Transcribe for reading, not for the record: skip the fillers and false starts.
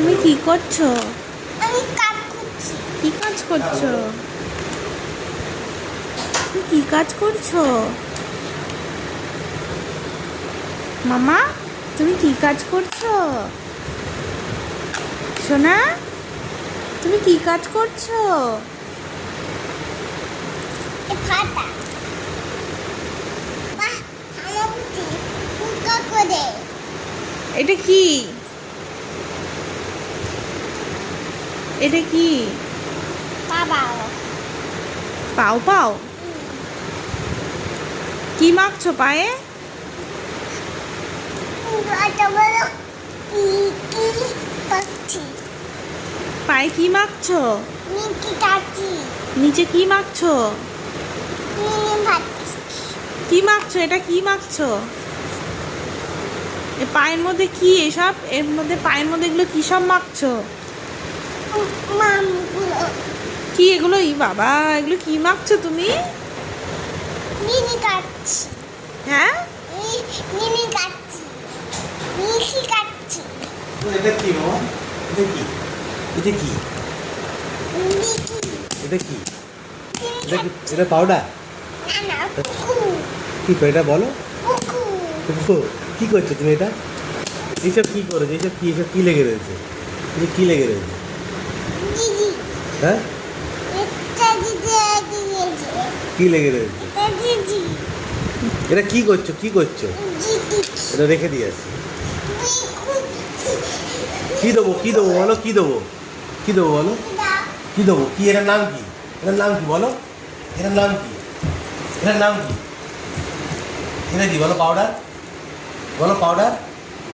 তুমি কি করছো? আমি কাজ করছি। কি কাজ করছো? তুমি কি কাজ করছো? মামা, তুমি কি কাজ করছো? সোনা, তুমি কি কাজ করছো? এ ফাটা বাহ আমার বুঝি ফুকা করে এটা কি? এটা কি? বাবা পাও পাও? কি মাখছো পায়ে? এটা বলো কি কি করছি পায়ে কি মাখছো? মিকি কাছি নিচে কি মাখছো? মিনি ভাতছি কি মাখছো? এটা কি মাখছো? এ পায়ের মধ্যে কি এসব? এর মধ্যে পায়ের মধ্যে এগুলো কি সব মাখছো? মামগুলো কি এগুলো? ই বাবা, এগুলো কি মাখছো তুমি? মিনি কাছি হ্যাঁ, মিনি কাছি মিকি কাছি এটা কি মামা? এটা কি? এটা কি? মিকি এটা কি? এটা কি? এটা পাউডার? না না কুকু কি করে এটা বলো? কুকু কি করছো তুমি এটা? এইসব কি করেছো? এইসব কি লেগে রয়েছে? এটা কি লেগে রয়েছে? দিদি হ্যাঁ, এটা দিদি দিয়েছে কি লেগে রয়েছে? এটা দিদি এটা কি করছো? কি করছো? দিদি এটা রেখে দিয়ে আসি। কি দেবো? কি দেবো বলো? কি দেবো? কি দেবো বলো? কি দেবো? কি এটার নাম কি? এটার নাম কি বলো? এটার নাম কি? এটার নাম কি? এটা কি বলো? পাউডার? বলো পাউডার?